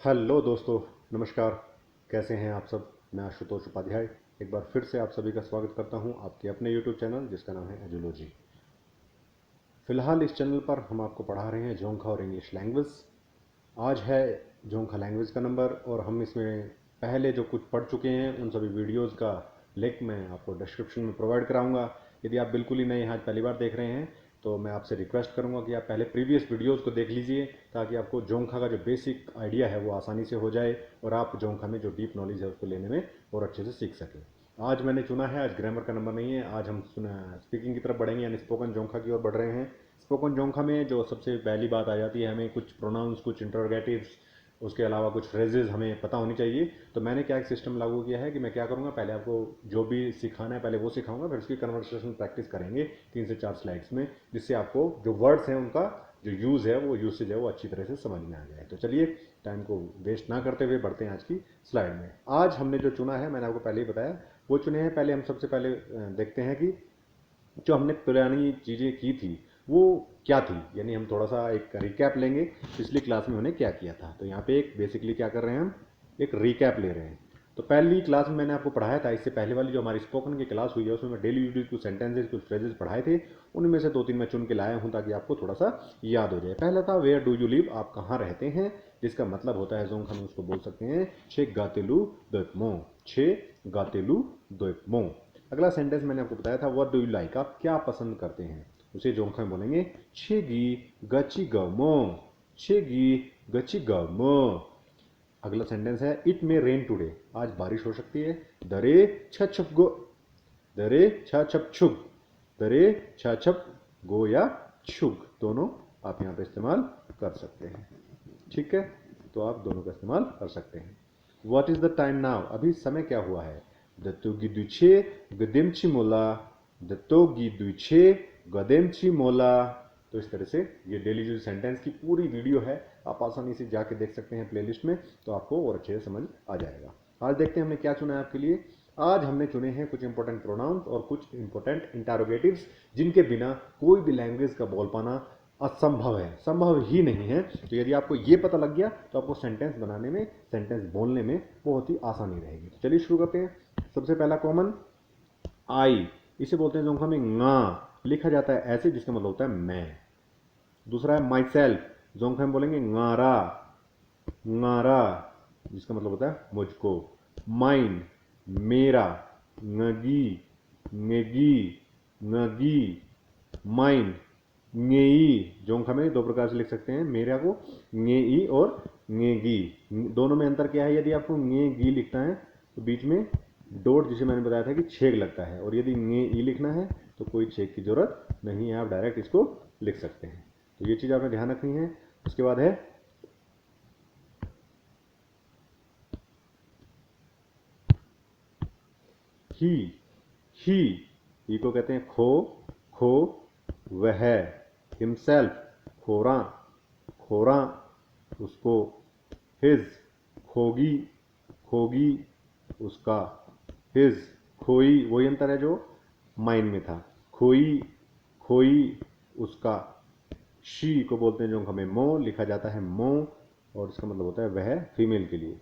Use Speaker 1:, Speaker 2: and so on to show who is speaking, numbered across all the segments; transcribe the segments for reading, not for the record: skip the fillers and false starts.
Speaker 1: Hello दोस्तों, नमस्कार। कैसे हैं आप सब? मैं आशुतोष उपाध्याय एक बार फिर से आप सभी का स्वागत करता हूं आपके अपने यूट्यूब चैनल जिसका नाम है एजुलॉजी। फिलहाल इस चैनल पर हम आपको पढ़ा रहे हैं जोंखा और इंग्लिश लैंग्वेज। आज है जोंखा लैंग्वेज का नंबर और हम इसमें पहले जो कुछ पढ़ चुके हैं उन सभी वीडियोज़ का लिंक मैं आपको डिस्क्रिप्शन में प्रोवाइड कराऊंगा। यदि आप बिल्कुल ही नए आज पहली बार देख रहे हैं तो मैं आपसे रिक्वेस्ट करूंगा कि आप पहले प्रीवियस वीडियोज़ को देख लीजिए ताकि आपको जोंखा का जो बेसिक आइडिया है वो आसानी से हो जाए और आप जोंखा में जो डीप नॉलेज है उसको लेने में और अच्छे से सीख सकें। आज मैंने चुना है, आज ग्रामर का नंबर नहीं है, आज हम स्पीकिंग की तरफ बढ़ेंगे यानी स्पोकन जोंखा की ओर बढ़ रहे हैं। स्पोकन जोंखा में जो सबसे पहली बात आ जाती है, हमें कुछ प्रोनाउंस, कुछ इंटरोगेटिव्स, उसके अलावा कुछ फ्रेजेस हमें पता होनी चाहिए। तो मैंने क्या एक सिस्टम लागू किया है कि मैं क्या करूँगा, पहले आपको जो भी सिखाना है पहले वो सिखाऊंगा, फिर उसकी कन्वर्सेशन प्रैक्टिस करेंगे 3 से 4 स्लाइड्स में, जिससे आपको जो वर्ड्स हैं उनका जो यूज़ है वो यूसेज है वो अच्छी तरह से समझ में आ जाए। तो चलिए टाइम को वेस्ट ना करते हुए बढ़ते हैं आज की स्लाइड में। आज हमने जो चुना है मैंने आपको पहले ही बताया वो चुने हैं। पहले हम सबसे पहले देखते हैं कि जो हमने पुरानी चीज़ें की थी वो क्या थी, यानी हम थोड़ा सा एक रिकैप लेंगे पिछली क्लास में हमने क्या किया था। तो यहाँ पे एक बेसिकली क्या कर रहे हैं, हम एक रिकैप ले रहे हैं। तो पहली क्लास में मैंने आपको पढ़ाया था, इससे पहले वाली जो हमारी स्पोकन की क्लास हुई है उसमें मैं डेली यूज कुछ सेंटेंसेज, कुछ फ्रेजेस पढ़ाए थे। उनमें से 2-3 मैं चुन के लाया हूँ ताकि आपको थोड़ा सा याद हो जाए। पहला था वेयर डू यू लिव, आप कहाँ रहते हैं, जिसका मतलब होता है जोंग, हम उसको बोल सकते हैं छे गातेलू दोपमो, छे गातेलू दोपमो। अगला सेंटेंस मैंने आपको बताया था व्हाट डू यू लाइक, आप क्या पसंद करते हैं, उसे जोंखा में बोलेंगे छेगी गची गमो, छेगी गची गमो। अगला सेंटेंस है इट मे रेन टुडे, आज बारिश हो सकती है, दरे छप गो, दरे छप छुग, दरे छप गो या छुग, दोनों आप यहाँ पे इस्तेमाल कर सकते हैं। ठीक है, तो आप दोनों का इस्तेमाल कर सकते हैं। What is the time now, अभी समय क्या हुआ है, दत्तोगी दुचे गदेमची मोला, दत्तोगी दुचे गदेमची मोला। तो इस तरह से ये डेली यूज सेंटेंस की पूरी वीडियो है, आप आसानी से जाके देख सकते हैं प्लेलिस्ट में, तो आपको और अच्छे से समझ आ जाएगा। आज देखते हैं हमने क्या चुना है आपके लिए। आज हमने चुने हैं कुछ इंपॉर्टेंट प्रोनाउंस और कुछ इंपॉर्टेंट इंटरोगेटिव्स जिनके बिना कोई भी लैंग्वेज का बोल पाना असंभव है, संभव ही नहीं है। तो यदि आपको ये पता लग गया तो आपको सेंटेंस बनाने में, सेंटेंस बोलने में बहुत ही आसानी रहेगी। तो चलिए शुरू करते हैं। सबसे पहला कॉमन आई, इसे बोलते हैं जोंखा में ंगा, लिखा जाता है ऐसे जिसका मतलब होता है मैं। दूसरा है माई सेल्फ, जोंखा में बोलेंगे ंगारा, ंगारा, जिसका मतलब होता है मुझको। माइंड, मेरा, ngगी, ngगी, ngगी। माइंड, ngेई, जोंखा में 2 प्रकार से लिख सकते हैं मेरा को, ngेई और ngेगी। दोनों में अंतर क्या है, यदि आपको ngेगी लिखना है तो बीच में डॉट, जिसे मैंने बताया था कि छेद लगता है, और यदि ngेई लिखना है तो कोई छेद की जरूरत नहीं है, आप डायरेक्ट इसको लिख सकते हैं। तो ये चीज़ आपने ध्यान रखनी है। उसके बाद है ही, ही, ही को कहते हैं खो, खो, वह, हिमसेल्फ, खोरा, खोरा, उसको, हिज, खोगी, खोगी, उसका, हिज, खोई, वही अंतर है जो माइंड में था, खोई, खोई, उसका। शी को बोलते हैं जो हमें मो, लिखा जाता है मो, और इसका मतलब होता है वह, फीमेल के लिए,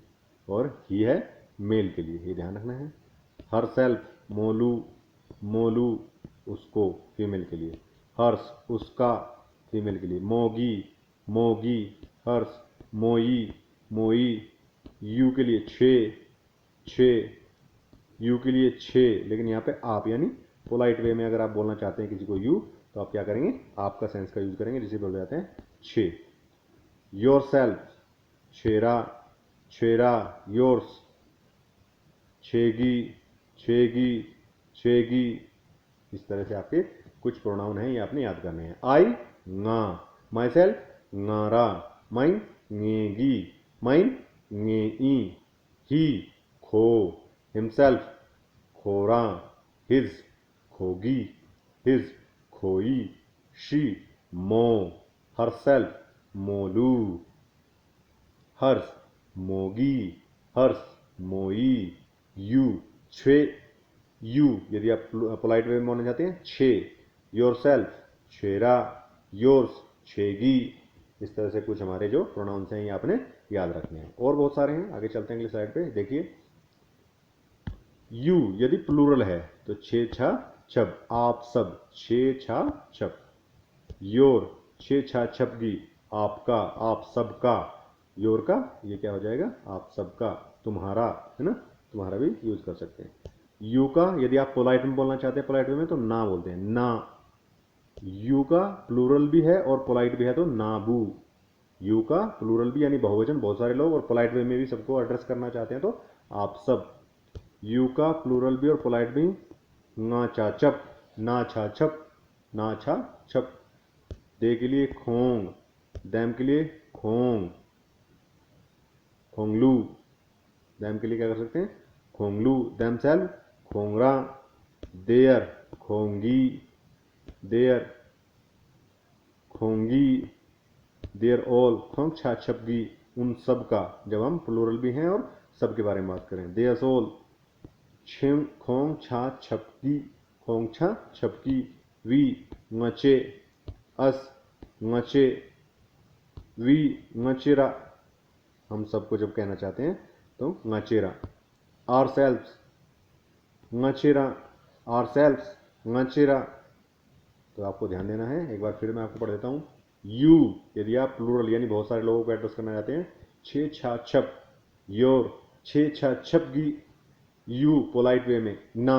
Speaker 1: और ही है मेल के लिए, ये ध्यान रखना है। हर सेल्फ, मोलू, मोलू, उसको, फीमेल के लिए। हर्ष, उसका, फीमेल के लिए। मोगी, मोगी, हर्ष, मोई, मोई। यू के लिए छे, छे, यू के लिए छे, लेकिन यहाँ पे आप, यानी पोलाइट वे में अगर आप बोलना चाहते हैं किसी को यू तो आप क्या करेंगे, आपका सेंस का यूज करेंगे, जिसे बोल जाते हैं छे। योर सेल्फ, छेरा, छेरा, योर्स, छेगी, छेगी, छेगी। इस तरह से आपके कुछ प्रोनाउन हैं, ये आपने याद करने हैं। I, nga, myself, ngara, mine, ngेगी, माइन, ngेई, ही, खो, हिमसेल्फ, खोरा, हिज, खोगी, हिज, खोई, शी, मो, हरसेल्फ, मोलू, हर्ष, मोगी, हर्ष, मोई, यू, छे, यू यदि आप पोलाइट वे में बोलना चाहते हैं छे। योर सेल्फ, छेरा, योर्स, छेगी, इस तरह से कुछ हमारे जो प्रोनाउंस हैं ये आपने याद रखने हैं, और बहुत सारे हैं। आगे चलते हैं अगली स्लाइड पे। देखिए यू यदि प्लूरल है तो छे छा छब, आप सब, छे छा छब। योर, छे छा छबगी, आपका, आप सबका। योर का ये क्या हो जाएगा, आप सबका। तुम्हारा, है ना, तुम्हारा भी यूज कर सकते हैं। यू का यदि आप पोलाइट में बोलना चाहते हैं, पोलाइट वे में, तो ना बोलते हैं, ना। यू का प्लूरल भी है और पोलाइट भी है तो नाबू। यू का प्लूरल भी यानी बहुवचन, बहुत सारे लोग, और पोलाइट वे में भी सबको एड्रेस करना चाहते हैं तो आप सब। यू का प्लूरल भी और पोलाइट भी ना चा चप, ना छा छप, ना छा छप। दे के लिए खोंग, दैम के लिए खोंग, खोंगलू। दैम के लिए क्या कर सकते हैं, खोंगलू। दैम सेल्फ, खोंगरा। देयर, खोंगी। देयर, खोंगी। देयर ऑल, खोंग छा छपगी, उन सब का, जब हम प्लूरल भी हैं और सब के बारे में बात करें। देयर ऑल, छिम खोंग छा छपकी, खोंग छा छपकी। वी, ngचे। अस, ngचे। वी, ngचेरा, हम सबको जब कहना चाहते हैं तो ngचेरा। आर सेल्फ्स, ngचेरा। आर सेल्फ्स, ngचेरा। तो आपको ध्यान देना है, एक बार फिर मैं आपको पढ़ देता हूं। यू यदि आप प्लूरल यानी बहुत सारे लोगों को एड्रेस करना चाहते हैं, छे छा छप। योर, छे छा छपगी। यू पोलाइट वे में, ना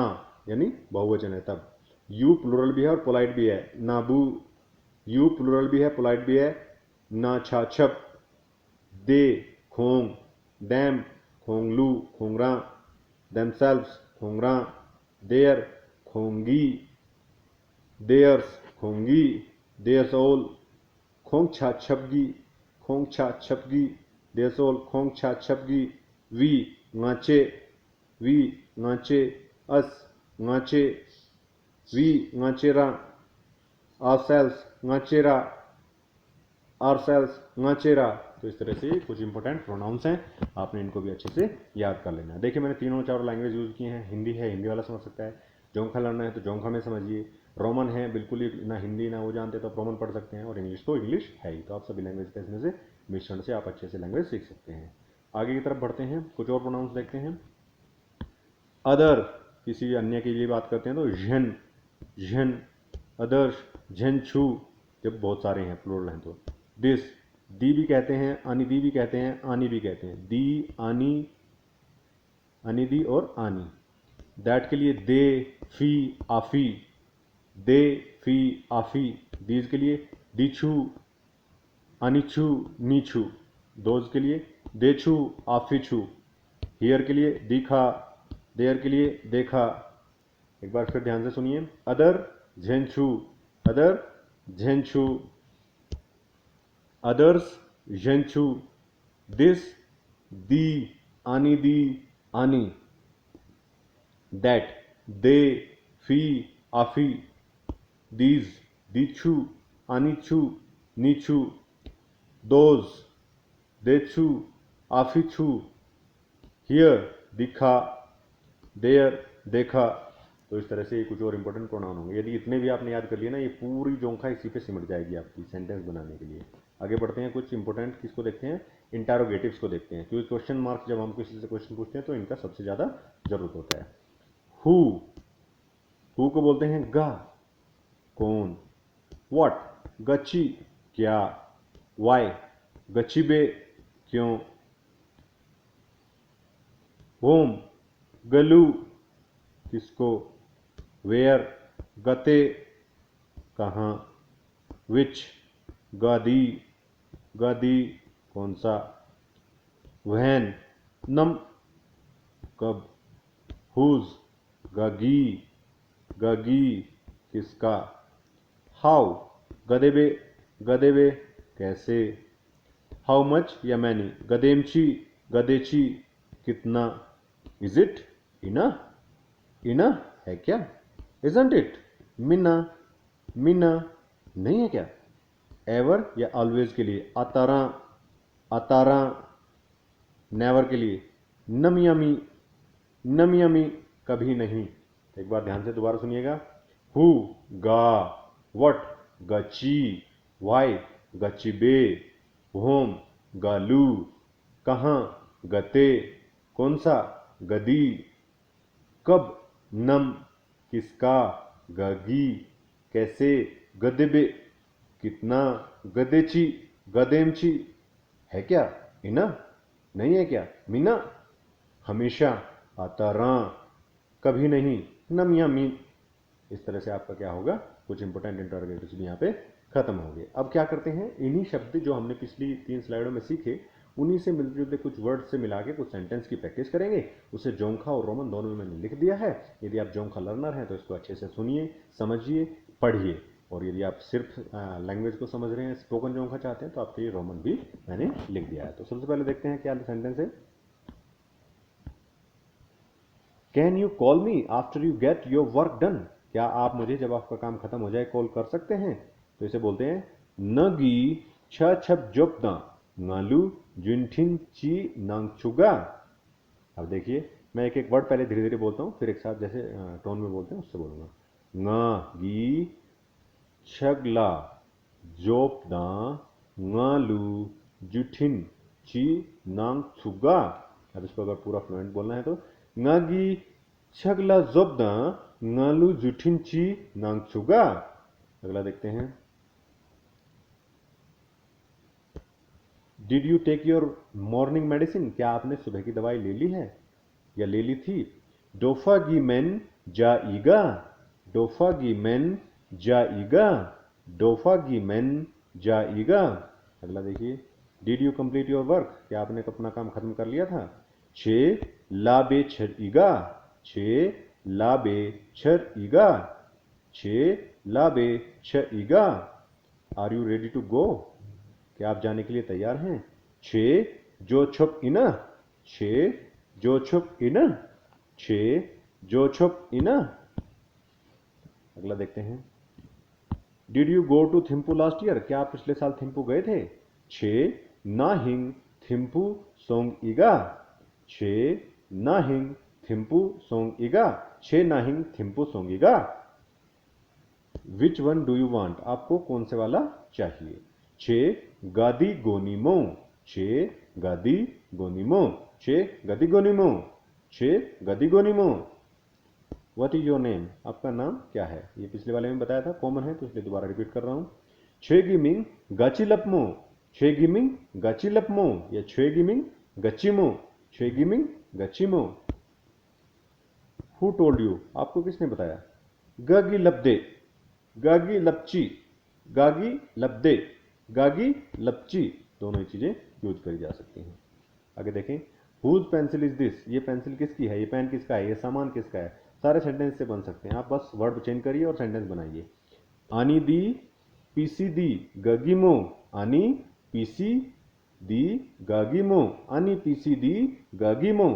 Speaker 1: यानी बहुवचन है तब। यू प्लूरल भी है और पोलाइट भी है, नाबू। यू प्लूरल भी है, पोलाइट भी है, ना छा छप। दे, खोंग। डैम, खोंगलू, खोंगरा। देमसेल्व्स, खोंगरा। देयर, खोंगी। देयर्स, खोंगी। देयर्स ऑल, खोंग छा छपगी, खोंग छा छपगी। देयर्स ऑल, खोंग छा छपगी। वी, ngचे। वी, ngचे। अस, ngचे। वी, ngचेरा। ourselves, ngचेरा। ourselves, ngचेरा। तो इस तरह से कुछ इंपॉर्टेंट प्रोनाउंस हैं, आपने इनको भी अच्छे से याद कर लेना है। देखिए मैंने तीनों चारों लैंग्वेज यूज किए हैं। हिंदी है, हिंदी वाला समझ सकता है। जोंखा लर्नर है तो जोंखा में समझिए। रोमन है, बिल्कुल ही ना हिंदी ना वो जानते तो आप रोमन पढ़ सकते हैं। और इंग्लिश तो इंग्लिश है ही, तो आप सभी लैंग्वेज का इसमें से मिश्रण से आप अच्छे से लैंग्वेज सीख सकते हैं। आगे की तरफ बढ़ते हैं, कुछ और प्रोनाउंस देखते हैं। अदर, किसी अन्य के लिए बात करते हैं तो झन, झन। अदर्स, झन छू, जब बहुत सारे हैं प्लूरल हैं तो। दिस, दी भी कहते हैं, आनी दी भी कहते हैं, आनी भी कहते हैं। दी, आनी, अनिदी और आनी। दैट के लिए दे, फी, आफी। दे, फी, आफी। दीज के लिए दीछू, अनिछू, नीछू। दोज के लिए देछू, आफीछू। हियर के लिए दिखा। देयर के लिए देखा। एक बार फिर ध्यान से सुनिए। अदर, झेंछू। अदर, झेंछू। अदर्स, झेंछू। दिस, दी, आनी दी, आनी। दैट, दे, फी, आफी। दीज, दीछू, आनीछू, नीछू। दोज, देछू, आफीछू। हियर, दिखा। देयर, देखा। तो इस तरह से कुछ और इंपॉर्टेंट प्रोनाउन होंगे। यदि इतने भी आपने याद कर लिए ना, ये पूरी जोंखा इसी पे सिमट जाएगी आपकी सेंटेंस बनाने के लिए। आगे बढ़ते हैं, कुछ इंपॉर्टेंट किसको देखते हैं, इंटारोगेटिव्स को देखते हैं, क्योंकि क्वेश्चन मार्क जब हम किसी से क्वेश्चन पूछते हैं तो इनका सबसे ज़्यादा जरूरत होता है। हु को बोलते हैं गा, कौन। व्हाट, गच्ची, क्या। वाई, गच्चीबे, क्यों। होम, गलू, किसको। वेयर, गते, कहाँ। विच, गादी, गादी, कौन सा। वहन, नम, कब। हुज, गगी, गगी, किसका। हाउ, गदेबे, गदेबे, कैसे। हाउ मच या मैनी, गदेमची, गदेची, कितना। इज इट, इना, इना है क्या। इजंट इट, मिना, मिना नहीं है क्या। एवर या ऑलवेज के लिए अतारा, अतारा। नेवर के लिए नमियामी, नमियामी, कभी नहीं। एक बार ध्यान से दोबारा सुनिएगा। हु, गा। व्हाट, गची। वाई, गची बे। होम गालू, कहाँ गते, कौन सा गदी, कब नम, किसका गगी, कैसे गदेबे, कितना गदेची, गदेमची, है क्या इना, नहीं है क्या मीना, हमेशा आता रा, कभी नहीं नम या मीन। इस तरह से आपका क्या होगा, कुछ इंपोर्टेंट इंटरोगेटिव्स भी यहाँ पे खत्म हो गए। अब क्या करते हैं, इन्हीं शब्द जो हमने पिछली 3 स्लाइडों में सीखे उन्हीं से मिलते जुलते कुछ वर्ड से मिला के कुछ सेंटेंस की प्रैक्टिस करेंगे। उसे जोंखा और रोमन दोनों में मैंने लिख दिया है। यदि आप जोंखा लर्नर हैं तो इसको अच्छे से सुनिए, समझिए, पढ़िए। और यदि आप सिर्फ लैंग्वेज को समझ रहे हैं, स्पोकन जोंखा चाहते हैं, तो आपके लिए रोमन भी मैंने लिख दिया है। तो सबसे पहले देखते हैं क्या सेंटेंस है। Can you call me after you get your work done, क्या आप मुझे जब आपका काम खत्म हो जाए कॉल कर सकते हैं। तो इसे बोलते हैं नगी छ छप जोपदा नालू जुनठिन ची नांगचुगा। अब देखिए, मैं एक एक वर्ड पहले धीरे धीरे बोलता हूँ, फिर एक साथ जैसे टोन में बोलते हैं उससे बोलूंगा। nga gi छगला जोपदा ngalu जुठिन ची नांगचुगा। अब इसको अगर पूरा फ्लुएंट बोलना है तो ngagi छगला जोपदा ngalu जुठिन ची नांगचुगा। अगला देखते हैं। Did you take your morning medicine, क्या आपने सुबह की दवाई ले ली है या ले ली थी। डोफागी मैन जाइगा, डोफागी मैन जाइगा, डोफागी मैन जाइगा। अगला देखिए। Did you complete your work, क्या आपने अपना काम खत्म कर लिया था। छे लाबे छईगा, छे लाबे छईगा, छे लाबे छईगा। Are you ready to go, क्या आप जाने के लिए तैयार हैं। छे जो छुप इना, छे जो छुप इना, छे जो छुप इना। अगला देखते हैं। Did you go to Thimphu last year, क्या आप पिछले साल थिम्पू गए थे। छे ना हिंग थिम्पू सोंग इगा, छे ना हिंग थिम्पू सोंग इगा, छे ना हिंग Thimphu song Eega. Which one do you want, आपको कौन से वाला चाहिए। छे गादी गोनीमो, छे गादी गोनीमो, छे गादी गोनीमो, छे गादी गोनीमो। व्हाट इज योर नेम, आपका नाम क्या है। ये पिछले वाले में बताया था, कॉमन है तो इसलिए दोबारा रिपीट कर रहा हूं। छे गिमिंग गाचिलपमो, छे गिमिंग गाचिलपमो या छे गिमिंग गचिमो, छे गिमिंग गचिमो। हु टोल्ड यू, आपको किसने बताया। गागी लपदे, गागी लपची, गागी लपदे, गागी लपची, दोनों ही चीजें यूज करी जा सकती हैं। आगे देखें। हुज पेंसिल इज दिस, ये पेंसिल किसकी है, ये पेन किसका है, ये सामान किसका है। सारे सेंटेंस से बन सकते हैं, आप बस वर्ड चेंज करिए और सेंटेंस बनाइए। आनी दी पीसी दी गगिमो, आनी पीसी दी गागिमो, आनी पीसी दी गागिमो।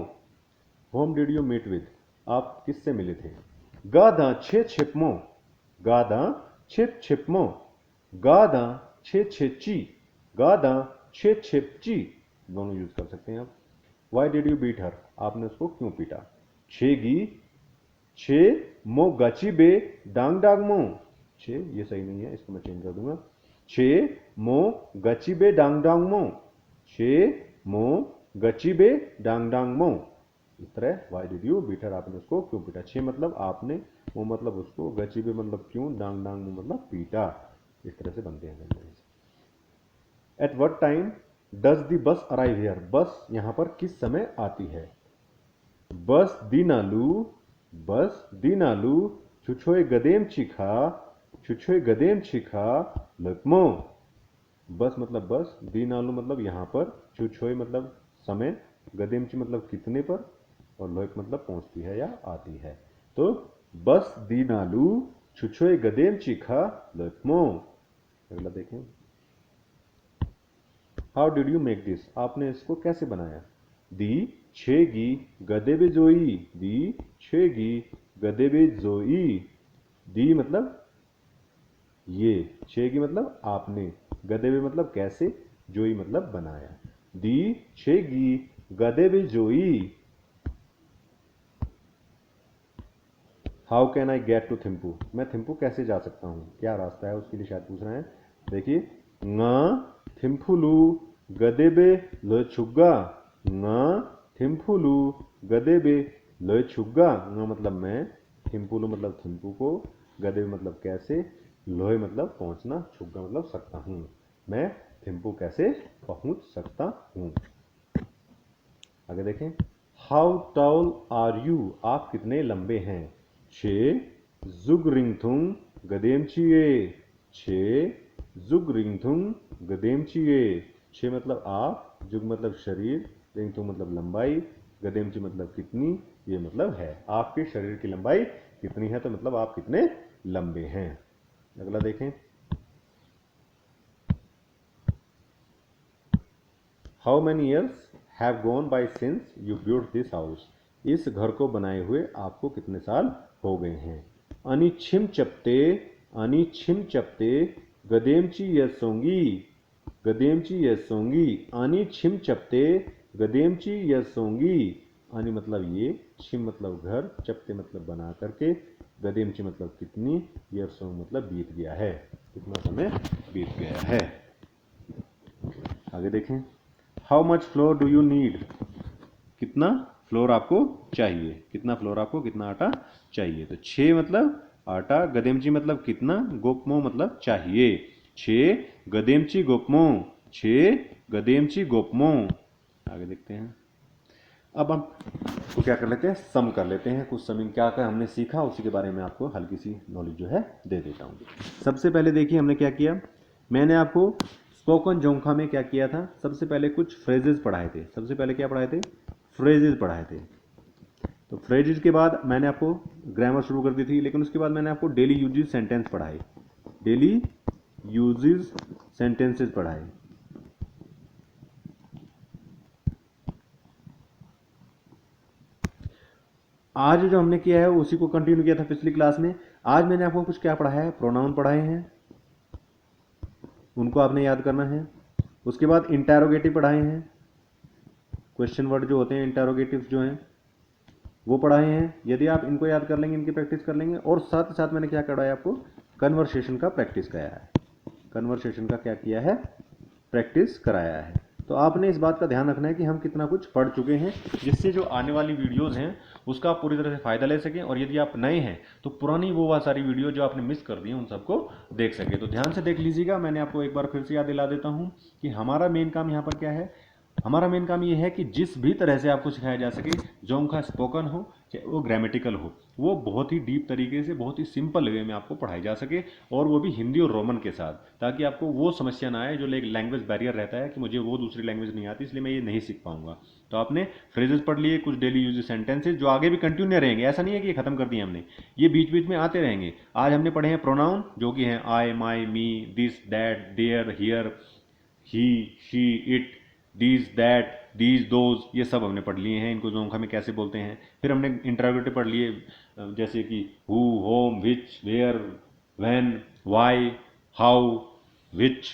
Speaker 1: Whom did you meet with, आप किससे मिले थे। गादा छे छिपमो, गादा छिप छिपमो, गादा छे छेची, गादा छे छेपची, दोनों यूज कर सकते हैं आप। Why did you beat her, आपने उसको क्यों पीटा। छेगी छे मो गाची बे डांग डांग मो, छे ये सही नहीं है, इसको मैं चेंज कर दूंगा। छे मो गची बे डांग डांग मो, छे मो गची बे डांग डांग मो। इस तरह why did you beat her, आपने उसको क्यों पीटा। छे मतलब आपने, वो मतलब उसको, गची बे मतलब क्यों, डांग डांग मो मतलब पीटा। इस तरह से बनते हैं sentence. At what time does the bus arrive here, बस यहां पर किस समय आती है। बस दीनालू, बस दीनालू छुछोय गदेम छिखा, छुछोय गदेम छिखा लकमो। बस मतलब बस, दीनालू मतलब यहां पर, छुछोय मतलब समय, गदेमची मतलब कितने पर, और लोक मतलब पहुंचती है या आती है। तो बस दीनालू छुछोय गदेम छिखा लकमो। अगला देखें। How did you make this, आपने इसको कैसे बनाया। दी छेगी गदेबे जोई, दी छेगी गदेबे जोई। दी मतलब ये, छेगी मतलब आपने, गदेबे मतलब कैसे, जोई मतलब बनाया। दी छेगी गदेबे जोई। How can I get to Thimphu, मैं थिम्पू कैसे जा सकता हूँ, क्या रास्ता है उसके लिए शायद पूछ रहे हैं। देखिए, थिम्फुलू गदेबे लछुग्गा थिम्फुलू गदेबे लछुग्गा मतलब मैं, थिम्फुलू मतलब थिम्पू को, गदेबे मतलब कैसे, लोहे मतलब पहुंचना, छुग्गा मतलब सकता हूं। मैं थिम्पू कैसे पहुंच सकता हूं। आगे देखें, हाउ टॉल आर यू, आप कितने लंबे हैं। छे जुग रिंगथुंग गदेमचिए, छे जुग रिंगथुंग गदेमचिए। छे मतलब आप, जुग मतलब शरीर, रिंगथुंग मतलब लंबाई, गदेमची मतलब कितनी, ये मतलब है आपके शरीर की लंबाई कितनी है, तो मतलब आप कितने लंबे हैं। अगला देखें, how many years have gone by since you built this house, इस घर को बनाए हुए आपको कितने साल हो गए हैं। अनिछिम चपते गदेमची यसोंगी, गदेमची यसोंगी, अनिछिम चपते गदेमची यसोंगी। अनि मतलब ये, छिम मतलब घर, चपते मतलब बना करके, गदेमची मतलब कितनी, यसोंग मतलब बीत गया है, कितना समय बीत गया है। आगे देखें, how much floor do you need, कितना फ्लोर आपको चाहिए, कितना फ्लोर आपको, कितना आटा चाहिए। तो 6 मतलब आटा, गदेमची मतलब कितना, गोपमो मतलब चाहिए। 6 गदेमची गोपमो, 6 गदेमची गोपमो। आगे देखते हैं, अब हम तो क्या कर लेते हैं, सम कर लेते हैं। कुछ समिंग क्या क्या हमने सीखा उसी के बारे में आपको हल्की सी नॉलेज जो है दे देता हूँ। सबसे पहले देखिए हमने क्या किया, मैंने आपको स्पोकन जोंखा में क्या किया था, सबसे पहले कुछ फ्रेजेस पढ़ाए थे। सबसे पहले क्या पढ़ाए थे, फ्रेजेस पढ़ाए थे। तो फ्रेजेस के बाद मैंने आपको ग्रामर शुरू कर दी थी, लेकिन उसके बाद मैंने आपको डेली यूजेस सेंटेंस पढ़ाए, डेली यूजेस सेंटेंसेस पढ़ाए। आज जो हमने किया है उसी को कंटिन्यू किया था पिछली क्लास में। आज मैंने आपको कुछ क्या पढ़ाया है, प्रोनाउन पढ़ाए हैं, उनको आपने याद करना है। उसके बाद इंटरोगेटिव पढ़ाए हैं, क्वेश्चन वर्ड जो होते हैं इंटरोगेटिव जो हैं वो पढ़ाए हैं। यदि आप इनको याद कर लेंगे, इनकी प्रैक्टिस कर लेंगे, और साथ ही साथ मैंने क्या कराया आपको, कन्वर्सेशन का प्रैक्टिस कराया है। कन्वर्सेशन का क्या किया है, प्रैक्टिस कराया है। तो आपने इस बात का ध्यान रखना है कि हम कितना कुछ पढ़ चुके हैं, जिससे जो आने वाली वीडियोस हैं उसका आप पूरी तरह से फायदा ले सकें। और यदि आप नए हैं तो पुरानी वो सारी वीडियो जो आपने मिस कर दी हैं उन सबको देख सके। तो ध्यान से देख लीजिएगा। मैंने आपको एक बार फिर से याद दिला देता हूं कि हमारा मेन काम यहाँ पर क्या है, हमारा मेन काम ये है कि जिस भी तरह से आपको सिखाया जा सके, जोंखा स्पोकन हो चाहे वो ग्रामेटिकल हो, वो बहुत ही डीप तरीके से, बहुत ही सिंपल वे में आपको पढ़ाई जा सके, और वो भी हिंदी और रोमन के साथ, ताकि आपको वो समस्या ना आए जो लैंग्वेज बैरियर रहता है कि मुझे वो दूसरी लैंग्वेज नहीं आती इसलिए मैं ये नहीं सीख पाऊंगा। तो आपने फ्रेजेस पढ़ लिए, कुछ डेली यूज सेंटेंसेस जो आगे भी कंटिन्यू रहेंगे, ऐसा नहीं है कि ये खत्म कर दिए हमने, ये बीच बीच में आते रहेंगे। आज हमने पढ़े हैं प्रोनाउन जो कि हैं I, my, me, this, that, there, here, he, she, it, these, that, these, those, ये सब हमने पढ़ लिए हैं, इनको जोंखा में कैसे बोलते हैं। फिर हमने इंटरोगेटिव पढ़ लिए, जैसे कि who, whom, which, where, when, why, how, which,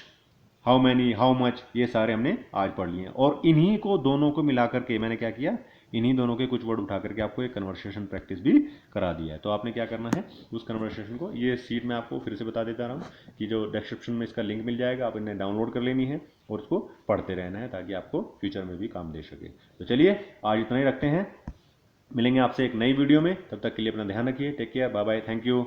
Speaker 1: how many, how much, ये सारे हमने आज पढ़ लिए हैं। और इन्हीं को दोनों को मिला करके मैंने क्या किया, इन्हीं दोनों के कुछ वर्ड उठा करके आपको एक कन्वर्सेशन प्रैक्टिस भी करा दिया है। तो आपने क्या करना है, उस कन्वर्सेशन को, ये सीट में आपको फिर से बता देता रहा हूँ कि जो डिस्क्रिप्शन में इसका लिंक मिल जाएगा, आप इन्हें डाउनलोड कर लेनी है और उसको पढ़ते रहना है ताकि आपको फ्यूचर में भी काम दे सके। तो चलिए आज इतना ही रखते हैं, मिलेंगे आपसे एक नई वीडियो में, तब तक के लिए अपना ध्यान रखिए, take care, bye bye, thank you.